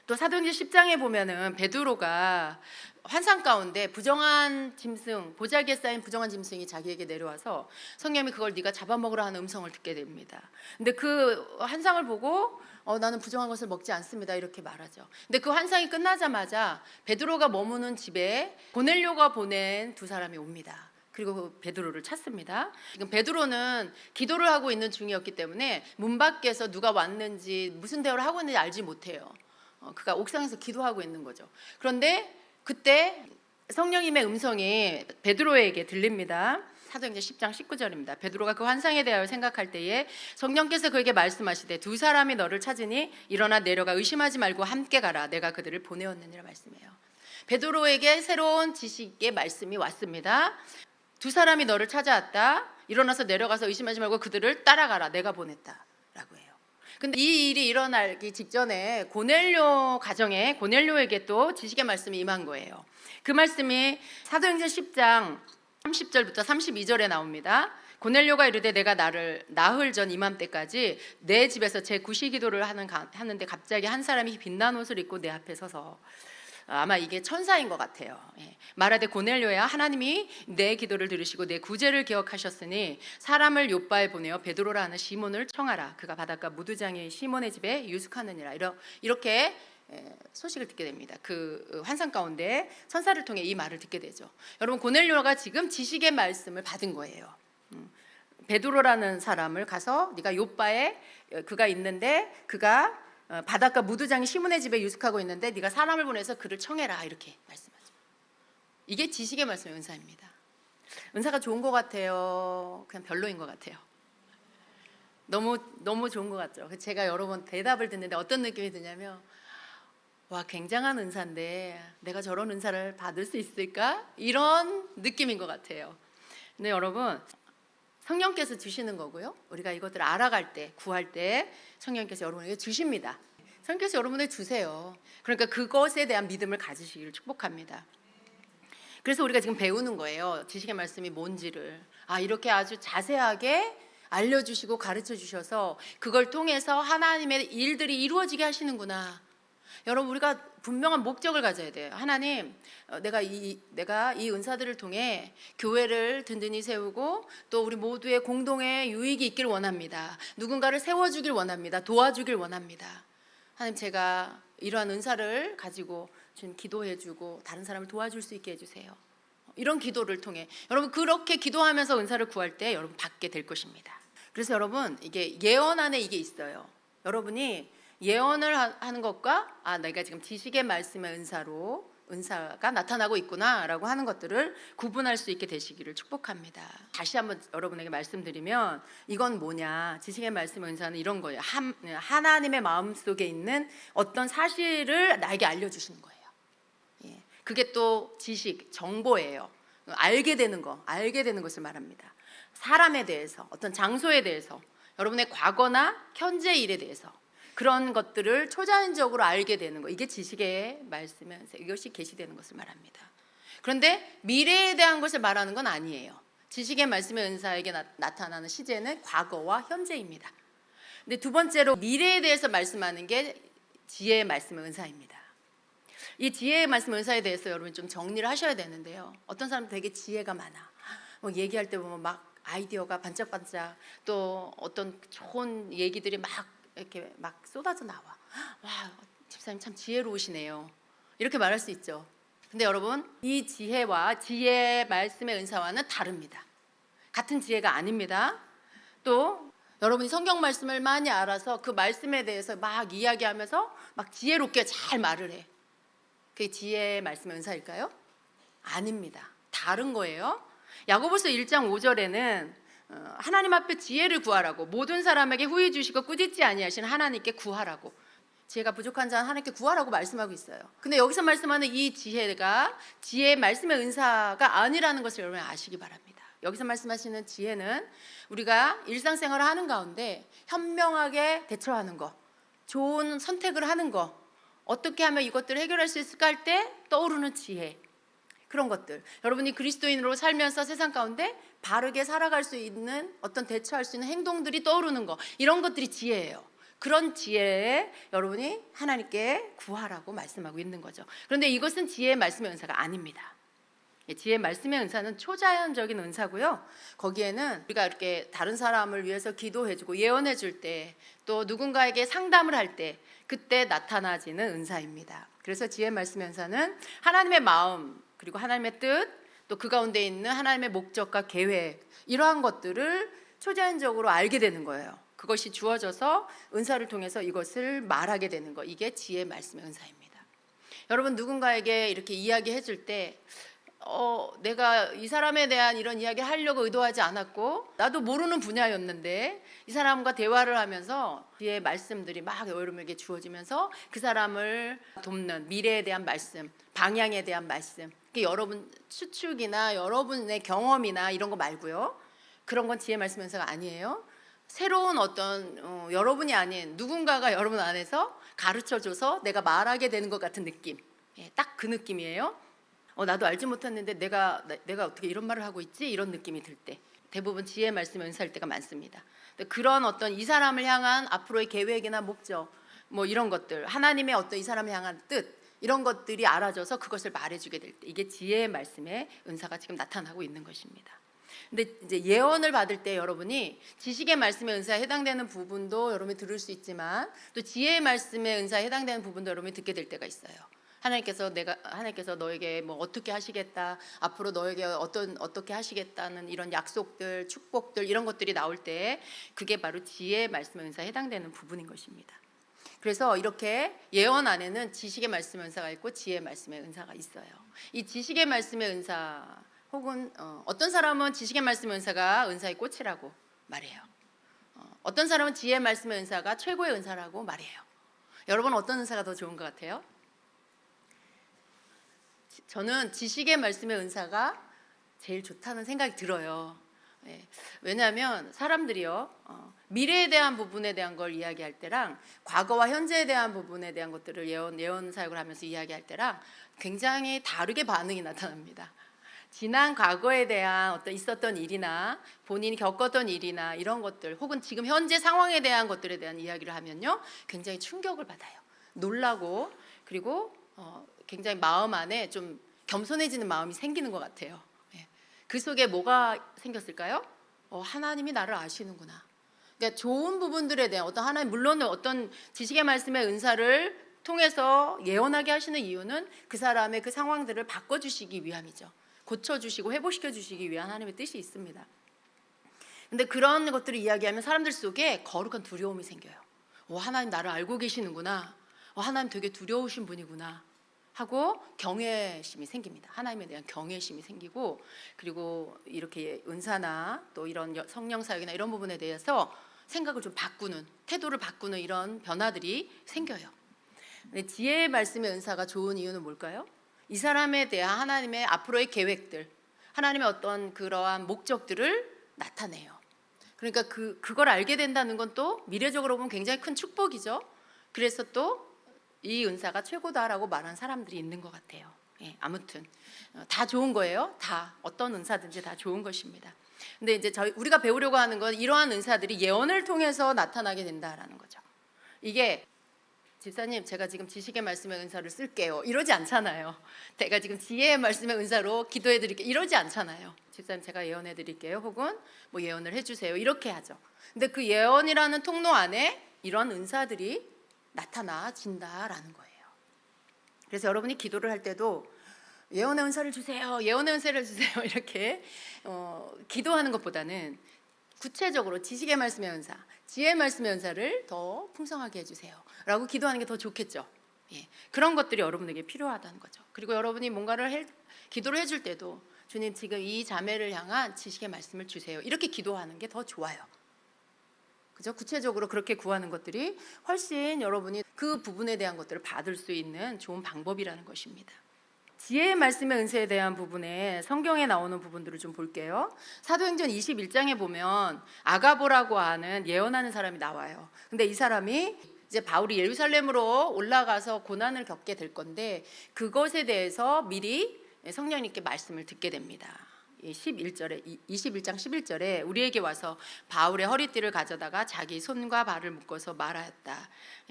A: 또 사도행전 10장에 보면은 베드로가 환상 가운데 부정한 짐승, 보자기에 쌓인 부정한 짐승이 자기에게 내려와서 성령이 그걸 네가 잡아먹으라 하는 음성을 듣게 됩니다. 근데 그 환상을 보고 나는 부정한 것을 먹지 않습니다, 이렇게 말하죠. 근데 그 환상이 끝나자마자 베드로가 머무는 집에 고넬료가 보낸 두 사람이 옵니다. 그리고 그 베드로를 찾습니다. 지금 베드로는 기도를 하고 있는 중이었기 때문에 문 밖에서 누가 왔는지 무슨 대화를 하고 있는지 알지 못해요. 그가 옥상에서 기도하고 있는 거죠. 그런데 그때 성령님의 음성이 베드로에게 들립니다. 사도행전 10장 19절입니다. 베드로가 그 환상에 대하여 생각할 때에 성령께서 그에게 말씀하시되 두 사람이 너를 찾으니 일어나 내려가 의심하지 말고 함께 가라. 내가 그들을 보내었느니라 말씀해요. 베드로에게 새로운 지식의 말씀이 왔습니다. 두 사람이 너를 찾아왔다. 일어나서 내려가서 의심하지 말고 그들을 따라가라. 내가 보냈다라고 해요. 근데 이 일이 일어나기 직전에 고넬료 가정에 고넬료에게 또 지식의 말씀이 임한 거예요. 그 말씀이 사도행전 10장 30절부터 32절에 나옵니다. 고넬료가 이르되 내가 나를 나흘 전 이맘때까지 내 집에서 제 구시 기도를 하는데 갑자기 한 사람이 빛난 옷을 입고 내 앞에 서서, 아마 이게 천사인 것 같아요. 말하되 고넬료야, 하나님이 내 기도를 들으시고 내 구제를 기억하셨으니 사람을 요바에 보내어 베드로라 하는 시몬을 청하라. 그가 바닷가 무두장의 시몬의 집에 유숙하느니라. 이렇게 소식을 듣게 됩니다. 그 환상 가운데 천사를 통해 이 말을 듣게 되죠. 여러분, 고넬료가 지금 지식의 말씀을 받은 거예요. 베드로라는 사람을 가서 네가 요바에 그가 있는데 그가 바닷가 무두장이 시몬의 집에 유숙하고 있는데 네가 사람을 보내서 그를 청해라, 이렇게 말씀하죠. 이게 지식의 말씀의 은사입니다. 은사가 좋은 것 같아요? 그냥 별로인 것 같아요? 너무 좋은 것 같죠. 제가 여러 번 대답을 듣는데 어떤 느낌이 드냐면, 와, 굉장한 은사인데 내가 저런 은사를 받을 수 있을까? 이런 느낌인 것 같아요. 근데 여러분, 성령께서 주시는 거고요. 우리가 이것들을 알아갈 때, 구할 때 성령께서 여러분에게 주십니다. 성령께서 여러분에게 주세요. 그러니까 그것에 대한 믿음을 가지시기를 축복합니다. 그래서 우리가 지금 배우는 거예요. 지식의 말씀이 뭔지를. 이렇게 아주 자세하게 알려주시고 가르쳐 주셔서 그걸 통해서 하나님의 일들이 이루어지게 하시는구나. 여러분, 우리가 분명한 목적을 가져야 돼요. 하나님, 내가 이 은사들을 통해 교회를 든든히 세우고 또 우리 모두의 공동의 유익이 있길 원합니다. 누군가를 세워주길 원합니다. 도와주길 원합니다. 하나님, 제가 이러한 은사를 가지고 지금 기도해주고 다른 사람을 도와줄 수 있게 해주세요. 이런 기도를 통해 여러분, 그렇게 기도하면서 은사를 구할 때 여러분 받게 될 것입니다. 그래서 여러분, 이게 예언 안에 이게 있어요. 여러분이 예언을 하는 것과 내가 지금 지식의 말씀의 은사가 나타나고 있구나라고 하는 것들을 구분할 수 있게 되시기를 축복합니다. 다시 한번 여러분에게 말씀드리면, 이건 뭐냐? 지식의 말씀의 은사는 이런 거예요. 하나님의 마음속에 있는 어떤 사실을 나에게 알려주시는 거예요. 그게 또 지식, 정보예요. 알게 되는 것을 말합니다. 사람에 대해서, 어떤 장소에 대해서, 여러분의 과거나 현재 일에 대해서 그런 것들을 초자연적으로 알게 되는 거, 이게 지식의 말씀에 이것이 계시되는 것을 말합니다. 그런데 미래에 대한 것을 말하는 건 아니에요. 지식의 말씀의 은사에게 나타나는 시제는 과거와 현재입니다. 근데 두 번째로 미래에 대해서 말씀하는 게 지혜의 말씀의 은사입니다. 이 지혜의 말씀의 은사에 대해서 여러분 좀 정리를 하셔야 되는데요. 어떤 사람은 되게 지혜가 많아. 뭐 얘기할 때 보면 막 아이디어가 반짝반짝, 또 어떤 좋은 얘기들이 막 이렇게 막 쏟아져 나와. 와, 집사님 참 지혜로우시네요. 이렇게 말할 수 있죠. 근데 여러분, 이 지혜와 지혜의 말씀의 은사와는 다릅니다. 같은 지혜가 아닙니다. 또 여러분이 성경 말씀을 많이 알아서 그 말씀에 대해서 막 이야기하면서 막 지혜롭게 잘 말을 해. 그게 지혜의 말씀의 은사일까요? 아닙니다. 다른 거예요. 야고보서 1장 5절에는 하나님 앞에 지혜를 구하라고, 모든 사람에게 후히 주시고 꾸짖지 아니하시는 하나님께 구하라고, 지혜가 부족한 자는 하나님께 구하라고 말씀하고 있어요. 근데 여기서 말씀하는 이 지혜가 지혜의 말씀의 은사가 아니라는 것을 여러분 아시기 바랍니다. 여기서 말씀하시는 지혜는 우리가 일상생활을 하는 가운데 현명하게 대처하는 것, 좋은 선택을 하는 것, 어떻게 하면 이것들을 해결할 수 있을까 할 때 떠오르는 지혜, 그런 것들. 여러분이 그리스도인으로 살면서 세상 가운데 바르게 살아갈 수 있는 어떤 대처할 수 있는 행동들이 떠오르는 것, 이런 것들이 지혜예요. 그런 지혜에 여러분이 하나님께 구하라고 말씀하고 있는 거죠. 그런데 이것은 지혜의 말씀의 은사가 아닙니다. 지혜의 말씀의 은사는 초자연적인 은사고요. 거기에는 우리가 이렇게 다른 사람을 위해서 기도해주고 예언해줄 때, 또 누군가에게 상담을 할 때, 그때 나타나지는 은사입니다. 그래서 지혜의 말씀의 은사는 하나님의 마음, 그리고 하나님의 뜻, 또 그 가운데 있는 하나님의 목적과 계획, 이러한 것들을 초자연적으로 알게 되는 거예요. 그것이 주어져서 은사를 통해서 이것을 말하게 되는 거, 이게 지혜의 말씀의 은사입니다. 여러분, 누군가에게 이렇게 이야기해 줄 때 내가 이 사람에 대한 이런 이야기를 하려고 의도하지 않았고 나도 모르는 분야였는데 이 사람과 대화를 하면서 지혜의 말씀들이 막 여러분에게 주어지면서 그 사람을 돕는 미래에 대한 말씀, 방향에 대한 말씀, 여러분 추측이나 여러분의 경험이나 이런 거 말고요. 그런 건 지혜의 말씀 은사가 아니에요. 새로운 어떤 여러분이 아닌 누군가가 여러분 안에서 가르쳐줘서 내가 말하게 되는 것 같은 느낌, 딱 그 느낌이에요. 나도 알지 못했는데 내가 어떻게 이런 말을 하고 있지? 이런 느낌이 들 때 대부분 지혜의 말씀에 은사일 때가 많습니다. 그런 어떤 이 사람을 향한 앞으로의 계획이나 목적, 뭐 이런 것들, 하나님의 어떤 이 사람을 향한 뜻, 이런 것들이 알아져서 그것을 말해주게 될 때, 이게 지혜의 말씀의 은사가 지금 나타나고 있는 것입니다. 근데 이제 예언을 받을 때 여러분이 지식의 말씀의 은사에 해당되는 부분도 여러분이 들을 수 있지만, 또 지혜의 말씀의 은사에 해당되는 부분도 여러분이 듣게 될 때가 있어요. 하나님께서 너에게 뭐 어떻게 하시겠다, 앞으로 너에게 어떻게 하시겠다는 이런 약속들, 축복들, 이런 것들이 나올 때 그게 바로 지혜의 말씀의 은사에 해당되는 부분인 것입니다. 그래서 이렇게 예언 안에는 지식의 말씀의 은사가 있고 지혜의 말씀의 은사가 있어요. 이 지식의 말씀의 은사, 혹은 어떤 사람은 지식의 말씀의 은사가 은사의 꽃이라고 말해요. 어떤 사람은 지혜의 말씀의 은사가 최고의 은사라고 말해요. 여러분, 어떤 은사가 더 좋은 것 같아요? 저는 지식의 말씀의 은사가 제일 좋다는 생각이 들어요. 왜냐하면 사람들이요, 미래에 대한 부분에 대한 걸 이야기할 때랑 과거와 현재에 대한 부분에 대한 것들을 예언 사역을 하면서 이야기할 때랑 굉장히 다르게 반응이 나타납니다. 지난 과거에 대한 어떤 있었던 일이나 본인이 겪었던 일이나 이런 것들, 혹은 지금 현재 상황에 대한 것들에 대한 이야기를 하면요, 굉장히 충격을 받아요. 놀라고, 그리고 굉장히 마음 안에 좀 겸손해지는 마음이 생기는 것 같아요. 그 속에 뭐가 생겼을까요? 하나님이 나를 아시는구나. 그러니까 좋은 부분들에 대한 어떤 하나님, 물론 어떤 지식의 말씀의 은사를 통해서 예언하게 하시는 이유는 그 사람의 그 상황들을 바꿔주시기 위함이죠. 고쳐주시고 회복시켜주시기 위한 하나님의 뜻이 있습니다. 근데 그런 것들을 이야기하면 사람들 속에 거룩한 두려움이 생겨요. 하나님 나를 알고 계시는구나. 하나님 되게 두려우신 분이구나 하고 경외심이 생깁니다. 하나님에 대한 경외심이 생기고, 그리고 이렇게 은사나 또 이런 성령 사역이나 이런 부분에 대해서 생각을 좀 바꾸는, 태도를 바꾸는 이런 변화들이 생겨요. 근데 지혜의 말씀의 은사가 좋은 이유는 뭘까요? 이 사람에 대한 하나님의 앞으로의 계획들, 하나님의 어떤 그러한 목적들을 나타내요. 그러니까 그걸 알게 된다는 건 또 미래적으로 보면 굉장히 큰 축복이죠. 그래서 또 이 은사가 최고다라고 말하는 사람들이 있는 것 같아요. 예, 아무튼 다 좋은 거예요. 다 어떤 은사든지 다 좋은 것입니다. 근데 이제 우리가 배우려고 하는 건 이러한 은사들이 예언을 통해서 나타나게 된다라는 거죠. 이게 집사님 제가 지금 지식의 말씀의 은사를 쓸게요 이러지 않잖아요. 제가 지금 지혜의 말씀의 은사로 기도해 드릴게요 이러지 않잖아요. 집사님 제가 예언해 드릴게요 혹은 뭐 예언을 해주세요 이렇게 하죠. 근데 그 예언이라는 통로 안에 이런 은사들이 나타나진다라는 거예요. 그래서 여러분이 기도를 할 때도 예언의 은사를 주세요 예언의 은사를 주세요 이렇게 기도하는 것보다는 구체적으로 지식의 말씀의 은사, 지혜의 말씀의 은사를 더 풍성하게 해주세요 라고 기도하는 게 더 좋겠죠. 예, 그런 것들이 여러분에게 필요하다는 거죠. 그리고 여러분이 뭔가를 기도를 해줄 때도 주님 지금 이 자매를 향한 지식의 말씀을 주세요 이렇게 기도하는 게 더 좋아요. 그죠? 구체적으로 그렇게 구하는 것들이 훨씬 여러분이 그 부분에 대한 것들을 받을 수 있는 좋은 방법이라는 것입니다. 지혜의 말씀의 은혜에 대한 부분에 성경에 나오는 부분들을 좀 볼게요. 사도행전 21장에 보면 아가보라고 하는 예언하는 사람이 나와요. 근데 이 사람이 이제 바울이 예루살렘으로 올라가서 고난을 겪게 될 건데 그것에 대해서 미리 성령님께 말씀을 듣게 됩니다. 21장 11절에 우리에게 와서 바울의 허리띠를 가져다가 자기 손과 발을 묶어서 말하였다.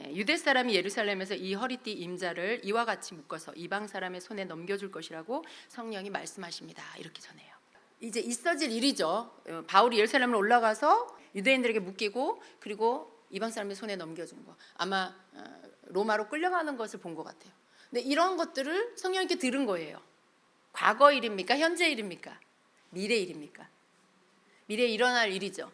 A: 유대 사람이 예루살렘에서 이 허리띠 임자를 이와 같이 묶어서 이방 사람의 손에 넘겨줄 것이라고 성령이 말씀하십니다. 이렇게 전해요. 이제 있어질 일이죠. 바울이 예루살렘을 올라가서 유대인들에게 묶이고 그리고 이방 사람의 손에 넘겨준 거. 아마 로마로 끌려가는 것을 본 것 같아요. 근데 이런 것들을 성령님께 들은 거예요. 과거 일입니까? 현재 일입니까? 미래 일입니까? 미래에 일어날 일이죠.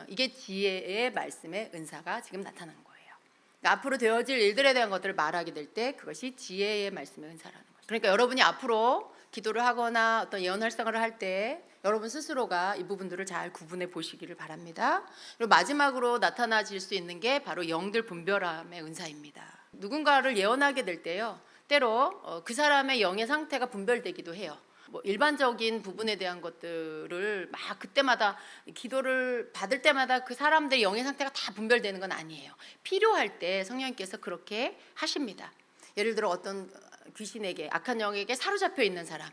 A: 이게 지혜의 말씀의 은사가 지금 나타난 거예요. 그러니까 앞으로 되어질 일들에 대한 것들을 말하게 될 때 그것이 지혜의 말씀의 은사라는 거죠. 그러니까 여러분이 앞으로 기도를 하거나 어떤 예언 활성화를 할 때 여러분 스스로가 이 부분들을 잘 구분해 보시기를 바랍니다. 그리고 마지막으로 나타나질 수 있는 게 바로 영들 분별함의 은사입니다. 누군가를 예언하게 될 때요, 때로 그 사람의 영의 상태가 분별되기도 해요. 뭐 일반적인 부분에 대한 것들을 막 그때마다 기도를 받을 때마다 그 사람들의 영의 상태가 다 분별되는 건 아니에요. 필요할 때 성령님께서 그렇게 하십니다. 예를 들어 어떤 귀신에게, 악한 영에게 사로잡혀 있는 사람이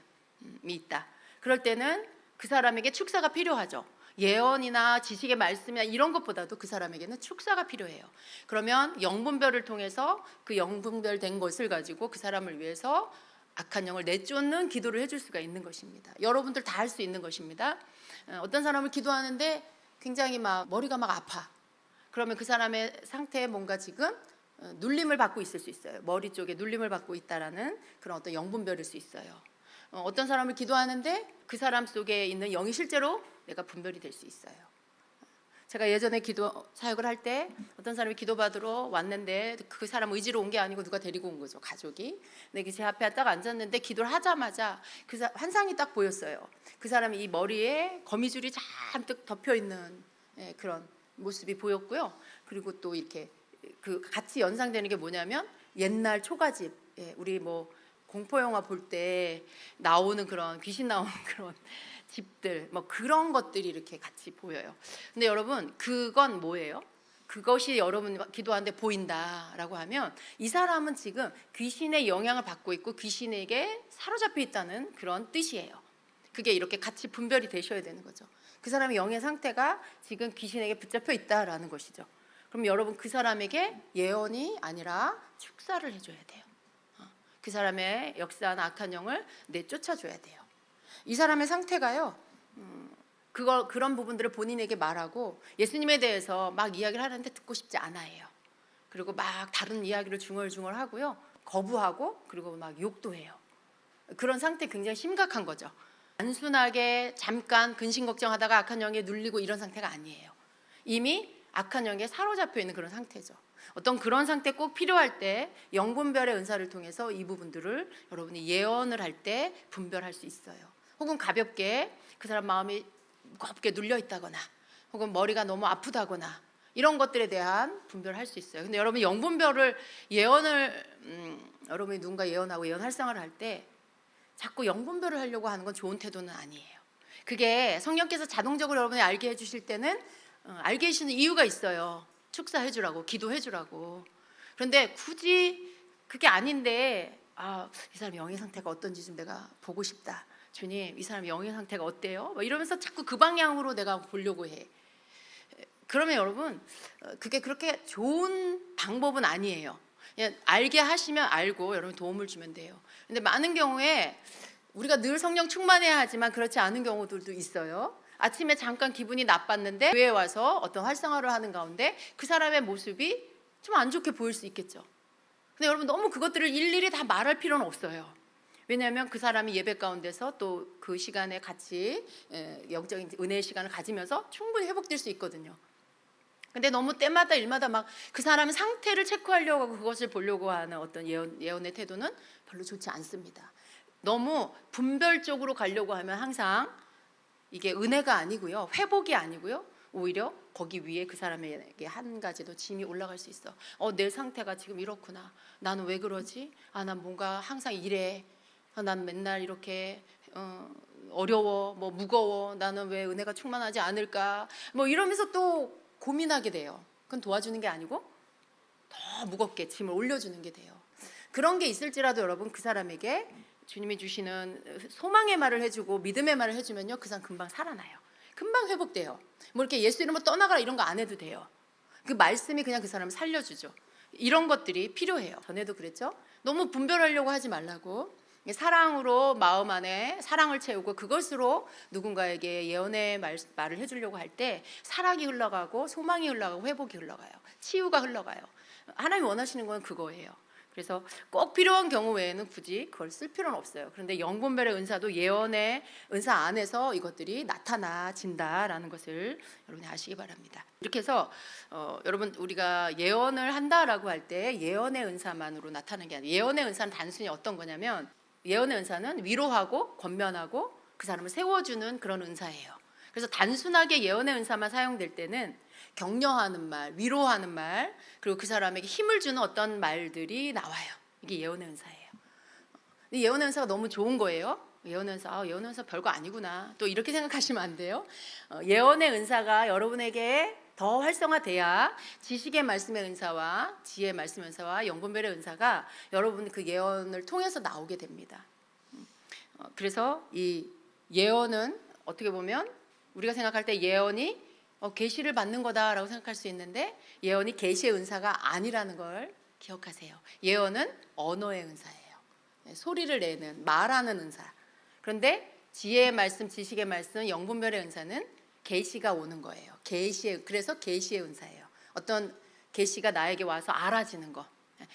A: 있다. 그럴 때는 그 사람에게 축사가 필요하죠. 예언이나 지식의 말씀이나 이런 것보다도 그 사람에게는 축사가 필요해요. 그러면 영분별을 통해서 그 영분별된 것을 가지고 그 사람을 위해서 악한 영을 내쫓는 기도를 해줄 수가 있는 것입니다. 여러분들 다 할 수 있는 것입니다. 어떤 사람을 기도하는데 굉장히 막 머리가 막 아파. 그러면 그 사람의 상태에 뭔가 지금 눌림을 받고 있을 수 있어요. 머리 쪽에 눌림을 받고 있다라는 그런 어떤 영분별일 수 있어요. 어떤 사람을 기도하는데 그 사람 속에 있는 영이 실제로 내가 분별이 될 수 있어요. 제가 예전에 기도 사역을 할 때 어떤 사람이 기도받으러 왔는데 그 사람 의지로 온 게 아니고 누가 데리고 온 거죠, 가족이. 근데 제 앞에 딱 앉았는데 기도를 하자마자 환상이 딱 보였어요. 그 사람이 이 머리에 거미줄이 잔뜩 덮여 있는 그런 모습이 보였고요. 그리고 또 이렇게 그 같이 연상되는 게 뭐냐면 옛날 초가집, 우리 뭐 공포 영화 볼 때 나오는 그런 귀신 나오는 그런 집들, 뭐 그런 것들이 이렇게 같이 보여요. 근데 여러분, 그건 뭐예요? 그것이 여러분 기도하는데 보인다라고 하면 이 사람은 지금 귀신의 영향을 받고 있고 귀신에게 사로잡혀 있다는 그런 뜻이에요. 그게 이렇게 같이 분별이 되셔야 되는 거죠. 그 사람의 영의 상태가 지금 귀신에게 붙잡혀 있다라는 것이죠. 그럼 여러분 그 사람에게 예언이 아니라 축사를 해줘야 돼요. 그 사람의 역사한 악한 영을 내쫓아줘야 돼요. 이 사람의 상태가요, 그런 부분들을 본인에게 말하고 예수님에 대해서 막 이야기를 하는데 듣고 싶지 않아해요. 그리고 막 다른 이야기를 중얼중얼 하고요, 거부하고 그리고 막 욕도 해요. 그런 상태 굉장히 심각한 거죠. 단순하게 잠깐 근심 걱정하다가 악한 영에 눌리고 이런 상태가 아니에요. 이미 악한 영에 사로잡혀 있는 그런 상태죠. 어떤 그런 상태 꼭 필요할 때 영분별의 은사를 통해서 이 부분들을 여러분이 예언을 할 때 분별할 수 있어요. 혹은 가볍게 그 사람 마음이 무겁게 눌려 있다거나 혹은 머리가 너무 아프다거나 이런 것들에 대한 분별을 할 수 있어요. 근데 여러분 영분별을 여러분이 누군가 예언하고 예언 활성화를 할 때 자꾸 영분별을 하려고 하는 건 좋은 태도는 아니에요. 그게 성령께서 자동적으로 여러분이 알게 해주실 때는 알게 해주시는 이유가 있어요. 축사해주라고, 기도해주라고. 그런데 굳이 그게 아닌데 이 사람 영의 상태가 어떤지 좀 내가 보고 싶다. 주님, 이 사람 영의 상태가 어때요? 막 이러면서 자꾸 그 방향으로 내가 보려고 해. 그러면 여러분, 그게 그렇게 좋은 방법은 아니에요. 그냥 알게 하시면 알고 여러분 도움을 주면 돼요. 근데 많은 경우에 우리가 늘 성령 충만해야 하지만 그렇지 않은 경우들도 있어요. 아침에 잠깐 기분이 나빴는데 교회에 와서 어떤 활성화를 하는 가운데 그 사람의 모습이 좀 안 좋게 보일 수 있겠죠. 근데 여러분 너무 그것들을 일일이 다 말할 필요는 없어요. 왜냐하면 그 사람이 예배 가운데서 또 그 시간에 같이 영적인 은혜의 시간을 가지면서 충분히 회복될 수 있거든요. 근데 너무 때마다 일마다 막 그 사람의 상태를 체크하려고 하고 그것을 보려고 하는 어떤 예언의 태도는 별로 좋지 않습니다. 너무 분별적으로 가려고 하면 항상 이게 은혜가 아니고요, 회복이 아니고요, 오히려 거기 위에 그 사람에게 한 가지 더 짐이 올라갈 수 있어. 내 상태가 지금 이렇구나. 나는 왜 그러지? 난 뭔가 항상 이래. 난 맨날 이렇게 어려워, 뭐 무거워. 나는 왜 은혜가 충만하지 않을까? 뭐 이러면서 또 고민하게 돼요. 그건 도와주는 게 아니고 더 무겁게 짐을 올려주는 게 돼요. 그런 게 있을지라도 여러분 그 사람에게 주님이 주시는 소망의 말을 해주고 믿음의 말을 해주면요, 그 사람 금방 살아나요. 금방 회복돼요. 뭐 이렇게 예수 이름으로 떠나가라 이런 거 안 해도 돼요. 그 말씀이 그냥 그 사람을 살려주죠. 이런 것들이 필요해요. 전에도 그랬죠. 너무 분별하려고 하지 말라고. 사랑으로 마음 안에 사랑을 채우고 그것으로 누군가에게 예언의 말을 해주려고 할 때 사랑이 흘러가고 소망이 흘러가고 회복이 흘러가요. 치유가 흘러가요. 하나님이 원하시는 건 그거예요. 그래서 꼭 필요한 경우 외에는 굳이 그걸 쓸 필요는 없어요. 그런데 영분별의 은사도 예언의 은사 안에서 이것들이 나타나진다라는 것을 여러분이 아시기 바랍니다. 이렇게 해서 여러분 우리가 예언을 한다라고 할 때 예언의 은사만으로 나타나는 게 아니에요. 예언의 은사는 단순히 어떤 거냐면 예언의 은사는 위로하고 권면하고 그 사람을 세워주는 그런 은사예요. 그래서 단순하게 예언의 은사만 사용될 때는 격려하는 말, 위로하는 말, 그리고 그 사람에게 힘을 주는 어떤 말들이 나와요. 이게 예언의 은사예요. 근데 예언의 은사가 너무 좋은 거예요. 예언의 은사 별거 아니구나. 또 이렇게 생각하시면 안 돼요. 예언의 은사가 여러분에게 더 활성화돼야 지식의 말씀의 은사와 지혜의 말씀의 은사와 영분별의 은사가 여러분 그 예언을 통해서 나오게 됩니다. 그래서 이 예언은 어떻게 보면 우리가 생각할 때 예언이 계시를 받는 거다라고 생각할 수 있는데 예언이 계시의 은사가 아니라는 걸 기억하세요. 예언은 언어의 은사예요. 소리를 내는 말하는 은사. 그런데 지혜의 말씀, 지식의 말씀, 영분별의 은사는 계시가 오는 거예요. 그래서 계시의 은사예요. 어떤 계시가 나에게 와서 알아지는 거.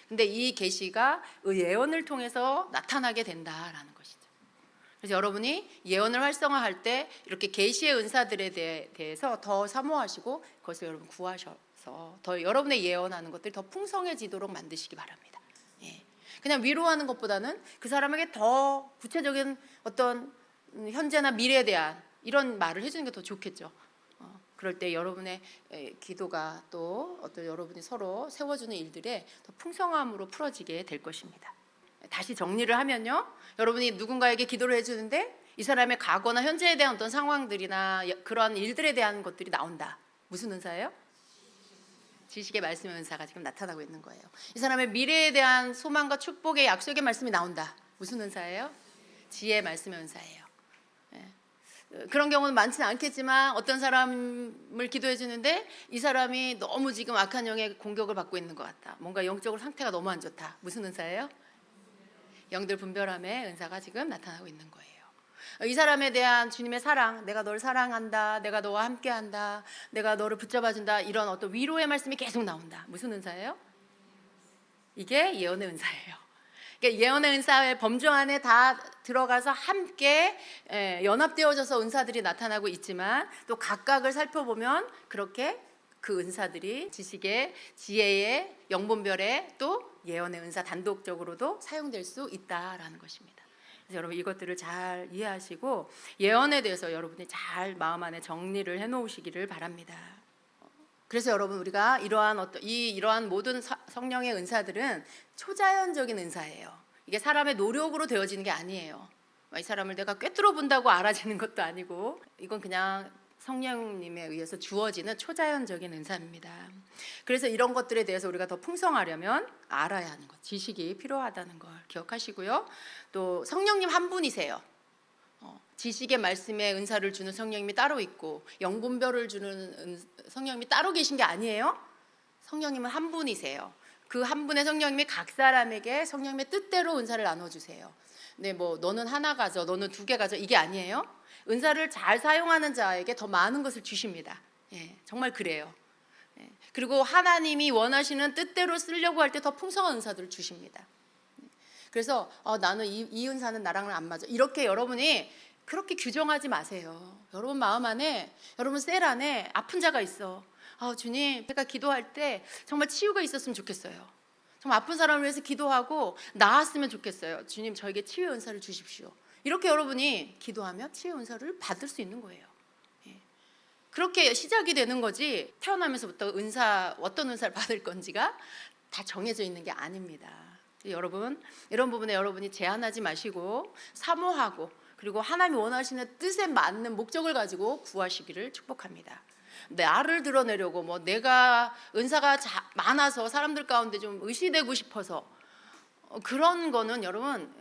A: 근데 이 계시가 예언을 통해서 나타나게 된다라는 것이죠. 그래서 여러분이 예언을 활성화할 때 이렇게 계시의 은사들에 대해서 더 사모하시고 그것을 여러분 구하셔서 더 여러분의 예언하는 것들이 더 풍성해지도록 만드시기 바랍니다. 그냥 위로하는 것보다는 그 사람에게 더 구체적인 어떤 현재나 미래에 대한 이런 말을 해주는 게 더 좋겠죠. 그럴 때 여러분의 기도가 또 어떤 여러분이 서로 세워주는 일들에 더 풍성함으로 풀어지게 될 것입니다. 다시 정리를 하면요, 여러분이 누군가에게 기도를 해주는데 이 사람의 과거나 현재에 대한 어떤 상황들이나 그러한 일들에 대한 것들이 나온다. 무슨 은사예요? 지식의 말씀의 은사가 지금 나타나고 있는 거예요. 이 사람의 미래에 대한 소망과 축복의 약속의 말씀이 나온다. 무슨 은사예요? 지혜의 말씀의 은사예요. 그런 경우는 많지는 않겠지만 어떤 사람을 기도해 주는데 이 사람이 너무 지금 악한 영의 공격을 받고 있는 것 같다. 뭔가 영적으로 상태가 너무 안 좋다. 무슨 은사예요? 영들 분별함의 은사가 지금 나타나고 있는 거예요. 이 사람에 대한 주님의 사랑, 내가 널 사랑한다, 내가 너와 함께한다, 내가 너를 붙잡아준다, 이런 어떤 위로의 말씀이 계속 나온다. 무슨 은사예요? 이게 예언의 은사예요. 그러니까 예언의 은사의 범주 안에 다 들어가서 함께 연합되어져서 은사들이 나타나고 있지만 또 각각을 살펴보면 그렇게 그 은사들이 지식의, 지혜의, 영분별의 또 예언의 은사 단독적으로도 사용될 수 있다라는 것입니다. 그래서 여러분 이것들을 잘 이해하시고 예언에 대해서 여러분이 잘 마음 안에 정리를 해놓으시기를 바랍니다. 그래서 여러분 우리가 이러한 모든 성령의 은사들은 초자연적인 은사예요. 이게 사람의 노력으로 되어지는 게 아니에요. 이 사람을 내가 꿰뚫어 본다고 알아지는 것도 아니고 이건 그냥 성령님에 의해서 주어지는 초자연적인 은사입니다. 그래서 이런 것들에 대해서 우리가 더 풍성하려면 알아야 하는 것, 지식이 필요하다는 걸 기억하시고요. 또 성령님 한 분이세요. 지식의 말씀에 은사를 주는 성령님이 따로 있고 영분별을 주는 성령님이 따로 계신 게 아니에요. 성령님은 한 분이세요. 그 한 분의 성령님이 각 사람에게 성령님의 뜻대로 은사를 나눠주세요. 네, 뭐 너는 하나 가져, 너는 두 개 가져, 이게 아니에요. 은사를 잘 사용하는 자에게 더 많은 것을 주십니다. 예, 정말 그래요. 예, 그리고 하나님이 원하시는 뜻대로 쓰려고 할 때 더 풍성한 은사들을 주십니다. 그래서 나는 이 은사는 나랑은 안 맞아, 이렇게 여러분이 그렇게 규정하지 마세요. 여러분 마음 안에, 여러분 셀 안에 아픈 자가 있어. 주님, 제가 기도할 때 정말 치유가 있었으면 좋겠어요. 정말 아픈 사람을 위해서 기도하고 나았으면 좋겠어요. 주님, 저에게 치유 은사를 주십시오. 이렇게 여러분이 기도하면 치유 은사를 받을 수 있는 거예요. 예. 그렇게 시작이 되는 거지, 태어나면서부터 어떤 은사를 받을 건지가 다 정해져 있는 게 아닙니다. 여러분, 이런 부분에 여러분이 제한하지 마시고 사모하고, 그리고 하나님이 원하시는 뜻에 맞는 목적을 가지고 구하시기를 축복합니다. 나를 드러내려고 내가 은사가 많아서 사람들 가운데 좀 의시되고 싶어서 그런 거는 여러분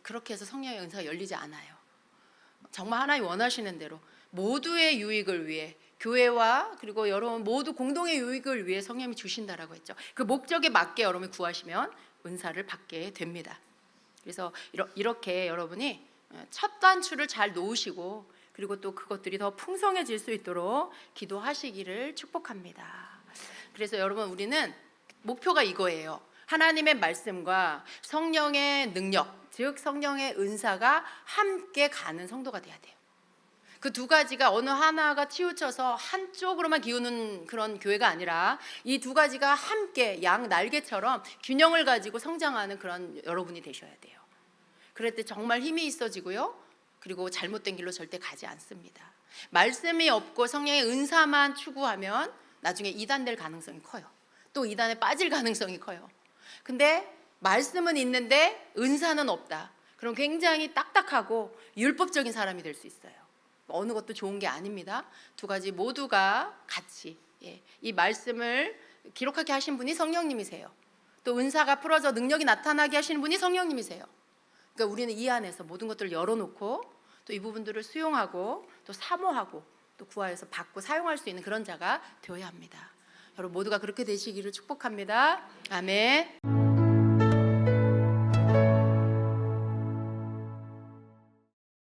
A: 그렇게 해서 성령의 은사가 열리지 않아요. 정말 하나님 원하시는 대로 모두의 유익을 위해, 교회와 그리고 여러분 모두 공동의 유익을 위해 성령님이 주신다라고 했죠. 그 목적에 맞게 여러분이 구하시면 은사를 받게 됩니다. 그래서 이렇게 여러분이 첫 단추를 잘 놓으시고, 그리고 또 그것들이 더 풍성해질 수 있도록 기도하시기를 축복합니다. 그래서 여러분, 우리는 목표가 이거예요. 하나님의 말씀과 성령의 능력, 즉 성령의 은사가 함께 가는 성도가 돼야 돼요. 그 두 가지가 어느 하나가 치우쳐서 한쪽으로만 기우는 그런 교회가 아니라 이 두 가지가 함께 양 날개처럼 균형을 가지고 성장하는 그런 여러분이 되셔야 돼요. 그럴 때 정말 힘이 있어지고요. 그리고 잘못된 길로 절대 가지 않습니다. 말씀이 없고 성령의 은사만 추구하면 나중에 이단될 가능성이 커요. 또 이단에 빠질 가능성이 커요. 근데 말씀은 있는데 은사는 없다. 그럼 굉장히 딱딱하고 율법적인 사람이 될 수 있어요. 어느 것도 좋은 게 아닙니다. 두 가지 모두가 같이, 이 말씀을 기록하게 하신 분이 성령님이세요. 또 은사가 풀어져 능력이 나타나게 하시는 분이 성령님이세요. 그러니까 우리는 이 안에서 모든 것들을 열어놓고 또 이 부분들을 수용하고 또 사모하고 또 구하여서 받고 사용할 수 있는 그런 자가 되어야 합니다. 여러분 모두가 그렇게 되시기를 축복합니다. 아멘.